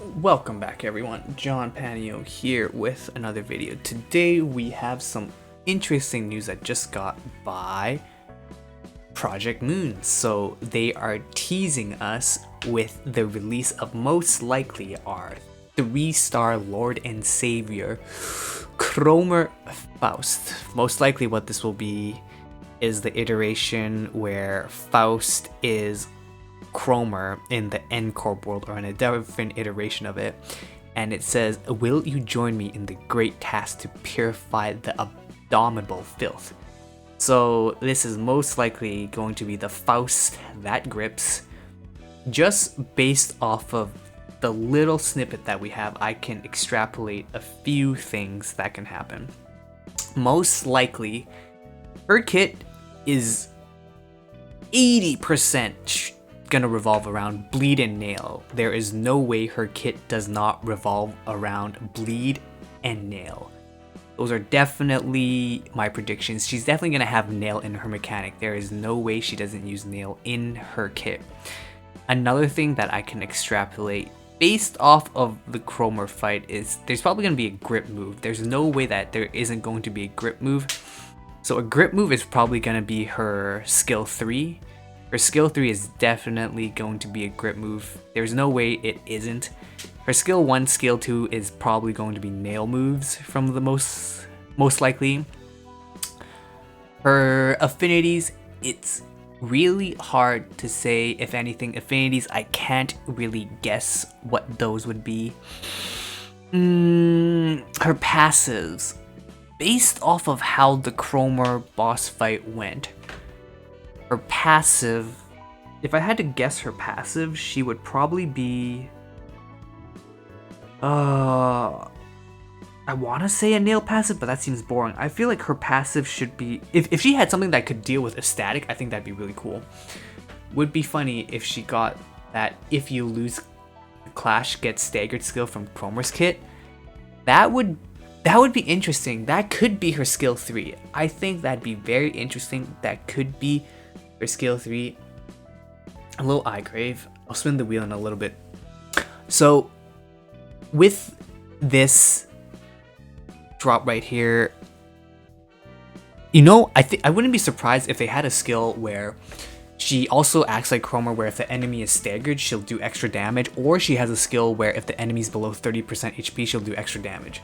Welcome back everyone, John Panio here with another video. Today we have some interesting news that just got by Project Moon. So they are teasing us with the release of most likely our 3-star Lord and Savior, Cromer Faust. Most likely what this will be is the iteration where Faust is Cromer in the N-Corp world, or in a different iteration of it, and it says, "Will you join me in the great task to purify the abominable filth?" So this is most likely going to be the Faust that grips. Just based off of the little snippet that we have, I can extrapolate a few things that can happen. Most likely, her kit is 80% gonna revolve around bleed and nail. There is no way her kit does not revolve around bleed and nail. Those are definitely my predictions. She's definitely gonna have nail in her mechanic. There is no way she doesn't use nail in her kit. Another thing that I can extrapolate based off of the Cromer fight is there's probably gonna be a grip move. There's no way that there isn't going to be a grip move. So a grip move is probably gonna be her skill 3. Her skill 3 is definitely going to be a grip move. There's no way it isn't. Her skill 1, skill 2 is probably going to be nail moves from the most likely. Her affinities, it's really hard to say. If anything, affinities, I can't really guess what those would be. Her passives, based off of how the Cromer boss fight went, her passive, if I had to guess her passive, she would probably be, I want to say a nail passive, but that seems boring. I feel like her passive should be, if she had something that could deal with a static, I think that'd be really cool. Would be funny if she got that if you lose clash, get staggered skill from Cromer's kit. That would be interesting. That could be her skill 3. I think that'd be very interesting. That could be her skill 3. A little eye grave. I'll spin the wheel in a little bit. So with this drop right here, I wouldn't be surprised if they had a skill where she also acts like Cromer, where if the enemy is staggered, she'll do extra damage, or she has a skill where if the enemy's below 30% HP, she'll do extra damage.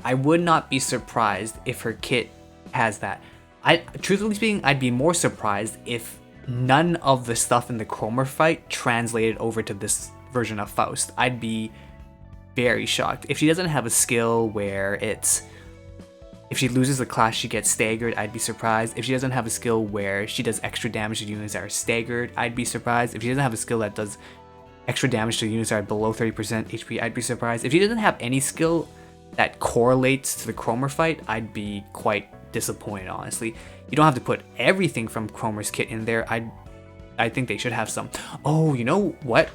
I would not be surprised if her kit has that. Truthfully speaking, I'd be more surprised if none of the stuff in the Cromer fight translated over to this version of Faust. I'd be very shocked. If she doesn't have a skill where it's, if she loses the clash she gets staggered, I'd be surprised. If she doesn't have a skill where she does extra damage to units that are staggered, I'd be surprised. If she doesn't have a skill that does extra damage to units that are below 30% HP, I'd be surprised. If she doesn't have any skill that correlates to the Cromer fight, I'd be quite disappointed, honestly. You don't have to put everything from Cromer's kit in there. I think they should have some. Oh, you know what?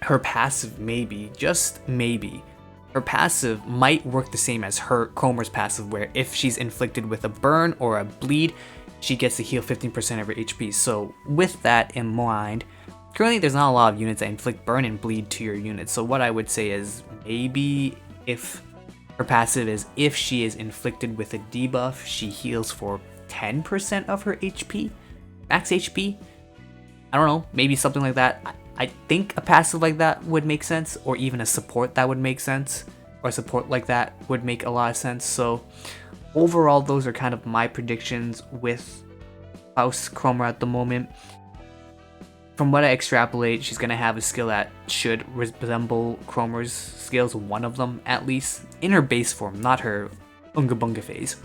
Her passive, maybe, just maybe, her passive might work the same as her Cromer's passive, where if she's inflicted with a burn or a bleed, she gets to heal 15% of her HP. So with that in mind, currently there's not a lot of units that inflict burn and bleed to your units. So what I would say is maybe if her passive is, if she is inflicted with a debuff, she heals for 10% of her HP, max HP. I don't know, maybe something like that. I think a passive like that would make sense, or even a support that would make sense, or a support like that would make a lot of sense. So overall, those are kind of my predictions with Faust Cromer at the moment. From what I extrapolate, she's going to have a skill that should resemble Cromer's skills, one of them at least, in her base form, not her Unga Bunga phase.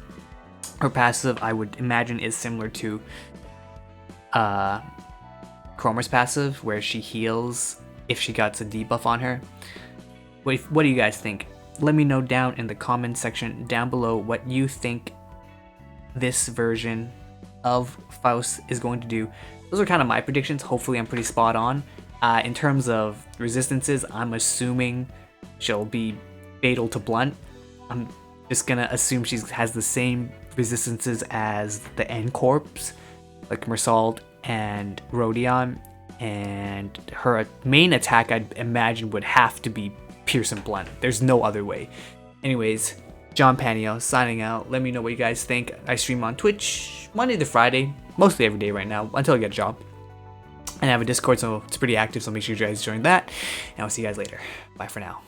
Her passive, I would imagine, is similar to Cromer's passive, where she heals if she gets a debuff on her. What do you guys think? Let me know down in the comment section down below what you think this version of Faust is going to do. Those are kind of my predictions. Hopefully I'm pretty spot on. In terms of resistances, I'm assuming she'll be fatal to blunt. I'm just gonna assume she has the same resistances as the N-Corps, like Mersault and Rodion, and her main attack I'd imagine would have to be pierce and blunt. There's no other way. Anyways, John Panio signing out. Let me know what you guys think. I stream on Twitch Monday to Friday, mostly every day right now, until I get a job. And I have a Discord, so it's pretty active, so make sure you guys join that. And I'll see you guys later. Bye for now.